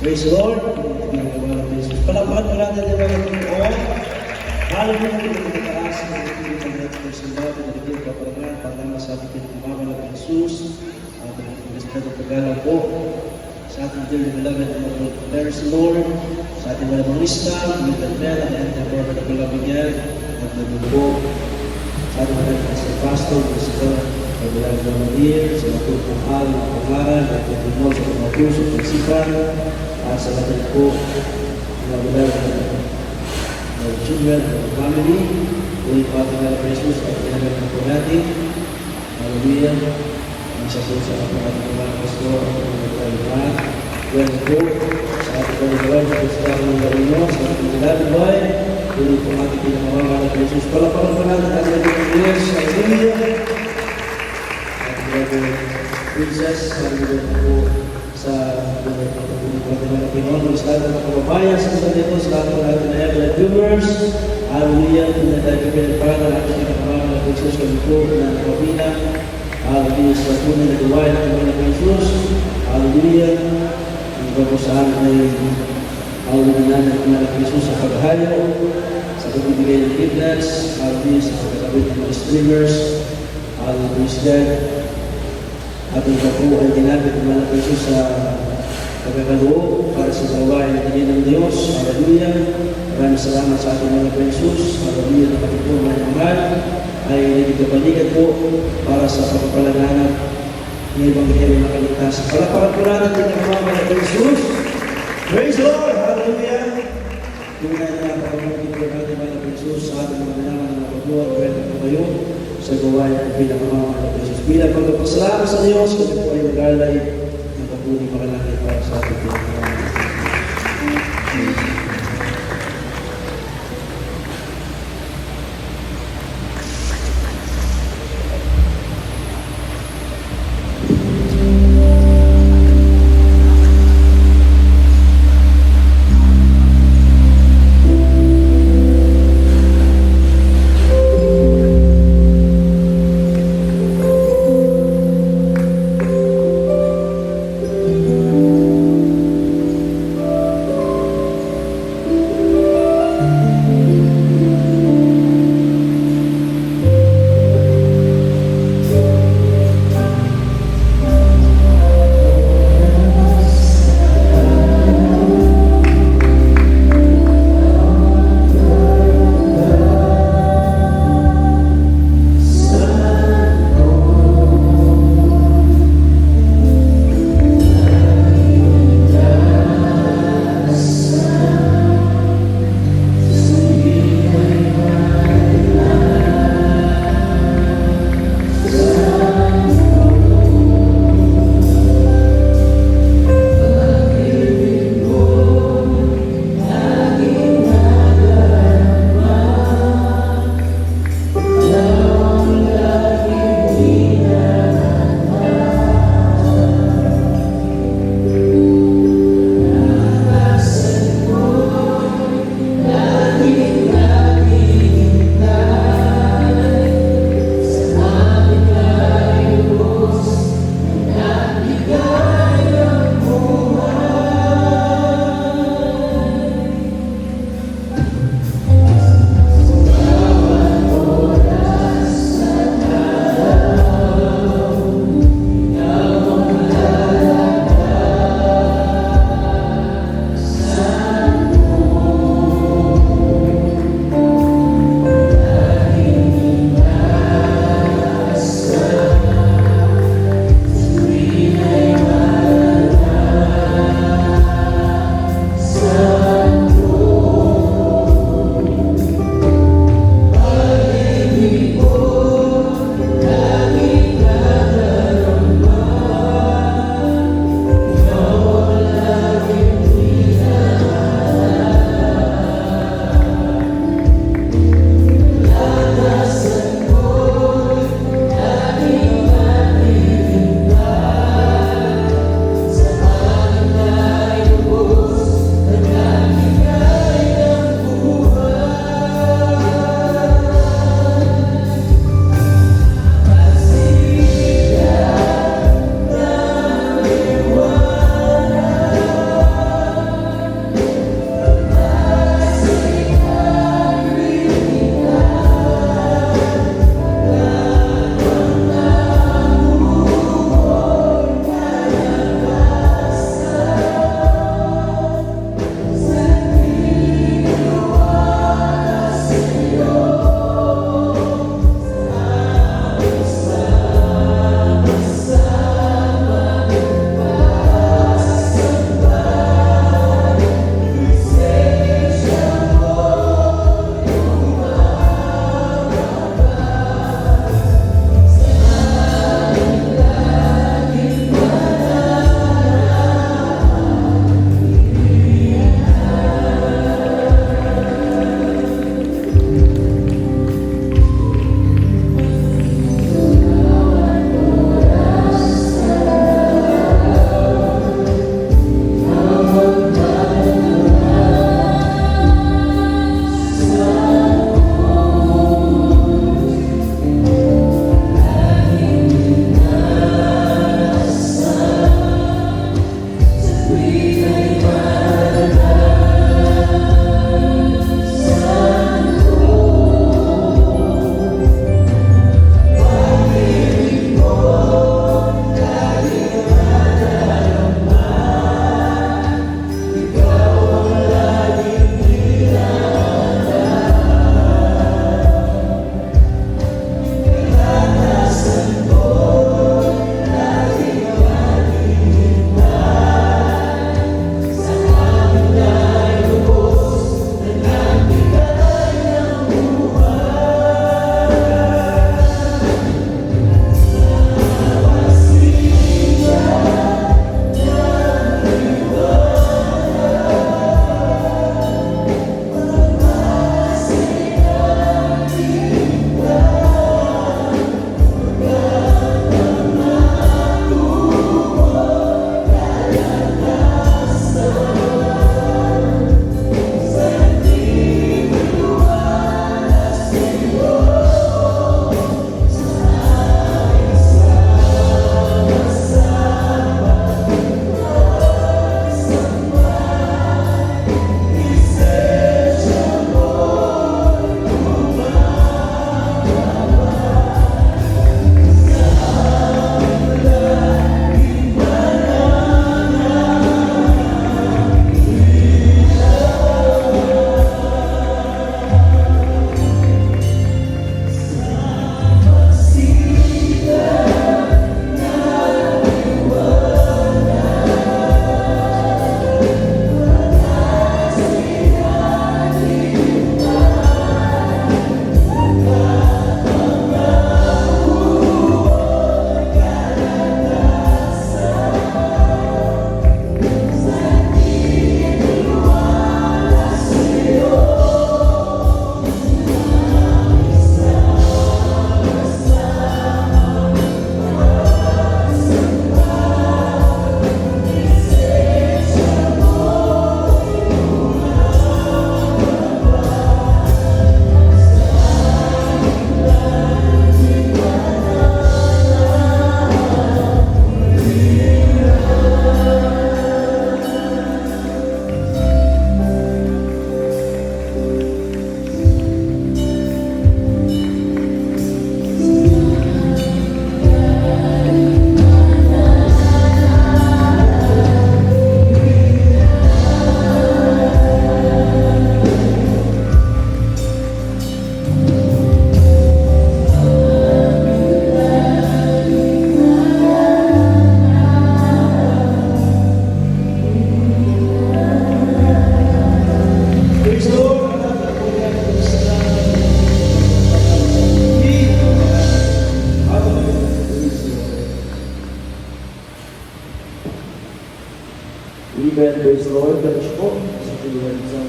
Praise the Lord. Palakpakan po natin ang mga Panginoon. Hallelujah. Pinagkataas ng ating mga persimbaw, pinagkataas ng kaparangan, pagkama sa ating pinagkamaman ng Jesus, at ang pinagkataas ng pagkala po, sa ating pinagkalaman ng mga Praise the Lord, sa ating mga lista, pinagkataas ng ating mga pinagkalaman at nabubo, sa ating mga pastor, pagkakalang ng mga year, sa mga pagkakal, mga pangaral, at pagkakal sa mga puso, pagsipan, sa atin po, mga children, mga family, ulit po ating mga Jesus at pinagalaman po natin. Hallelujah. Ang isa po sa ating mga pastor, mga kailangan. Yan po, sa ating pagkakalang, sa ating mga garino, sa ating mga lalabay, ulit po ating pinagalaman ng Jesus. Palapakan po natin ang ating mga Diyos. Hallelujah. Ating mga princess, hallelujah po sa mga Pinoy, sa lahat ng kababayan, sa mga dito, sa lahat ng ating mga viewers. Hallelujah. Pinagdagi pinagparan ang ating pinagparan ng Jesus kami po na nakapina. Hallelujah. Sa tunay na gawain ng mga Jesus. Hallelujah. Ang kapusahan ay hallelujah ng mga Jesus sa paghahayo, sa pagbibigay ng fitness. Hallelujah. Sa pagkakabit ng mga streamers. Hallelujah. At ito po ay ginamit ng mga Jesus sa pagkakaloob para sa gawain ng Tingin ng Diyos. Hallelujah. Maraming salamat sa ating mga Jesus. Hallelujah. Na kami po mga mahal ay nagkabalikan po para sa pagpapalaganap ng ibang kaya makaligtas. Palapakan po natin ang mga Jesus. Praise the Lord. Hallelujah. Tunay na napakamulit po natin mga Jesus sa ating mga naman ng pagbuwan. Pwede po kayo sa gawain ng pinakamama ng Jesus. Bilang pagpapasalamat sa Diyos, kami po ay mag-alay ng pagbuning makalangit para sa ating pinakamama. Stephen, praise the Lord, God bless po. Sa tuloy isang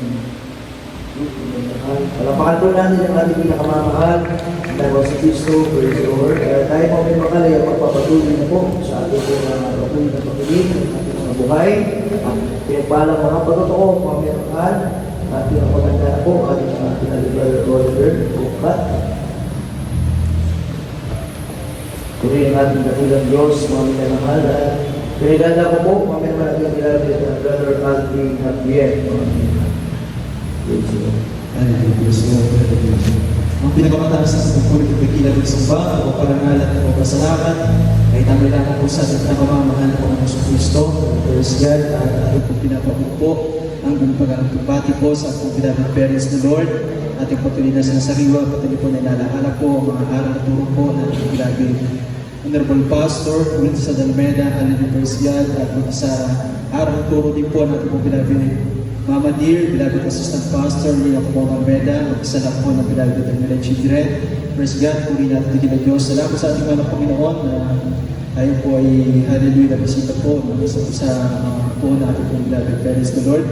palapakan po natin ang ating pinakamamahal na si Cristo, praise the Lord. Tayo po may makalay ang magpapatuloy na po sa ating mga patuloy na pakinig, ating mga buhay, at pinagpalang mga pagtotoo, mga minamahal, at pinapaganda na po ating mga pinalibar order, bukat. Puri ang ating dakilang Diyos, mga minamahal, at pinaganda ko po, mga minamahal, ating pinalabit na Brother Alvin Javier. Ang pinakamataas na pagpulit at pagkilang ng sumba o parangalan o pasalamat ay tamay lamang po sa ating pinakamamahal na Panginoon Kristo. Praise God, at ating po pinapabot po ang pagpapati po sa ating pinapabot parents na Lord. Ating patuloy na sinasariwa, patuloy po na inalaala po ang mga aral at turo po na ating pinagin Honorable Pastor, ulit sa Dalmeda, Hallelujah, praise God, at sa aral at turo din po na ating po pinapabot Mama Dear, beloved Assistant Pastor, Lina Kumong Almeda, mag-isa lang po ng beloved Terminal Children. Praise God, puri natin din ang Diyos. Salamat sa ating mga Panginoon na tayo po ay hallelujah na bisita po sa po na ating pong beloved parents the Lord.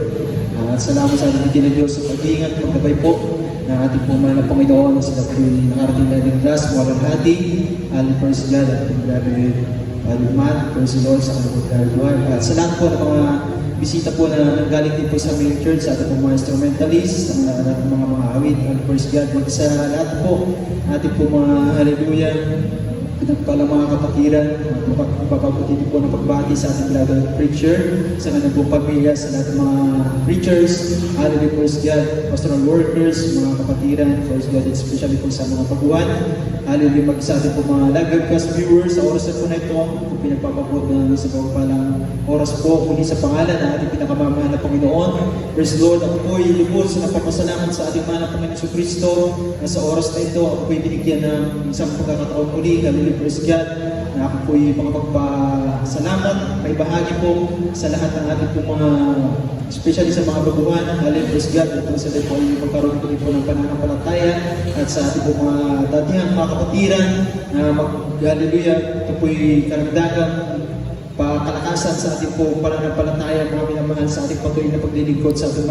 At salamat sa ating din ang Diyos sa pag-iingat, pagkabay po ng ating pong mga Panginoon na sila po yung nakarating na din class, walang hati. Praise God, at ating beloved man, praise the Lord sa kanyang beloved. At salamat po ng mga bisita po na nanggaling din po sa main church, sa ating mga instrumentalists, ang mga awit, and praise God, sa lahat po, ating po mga hallelujah, pala mga kapatiran, papabuti din po ng pagbati sa ating lahat preacher, sa kanyang pong pamilya, sa lahat ng mga preachers, hallelujah, praise God, pastoral workers, mga kapatiran, praise God, especially po sa mga paguan, hallelujah, sa ating po mga live webcast viewers, sa oras na po na ito, kung pinagpapabot na sa palang oras po, muli sa pangalan na ating pinakamamahal na Panginoon. Praise the Lord, ako po ay lubos sa napapasalamat sa ating mahal na Panginoon Kristo na sa oras na ito, ako po ay binigyan ng isang pagkakataon muli, hallelujah, praise God, na ako po ay makapagpasalamat, may bahagi po sa lahat ng ating po mga, especially sa mga baguhan, hallelujah, praise God, at kung sila po ay magkaroon po ng pananampalataya, at sa ating po mga datihang mga kapatiran, na hallelujah, ito po ay karagdagang pakalakasan sa ating po pananampalataya, mga minamahal sa ating patuloy na paglilingkod sa ating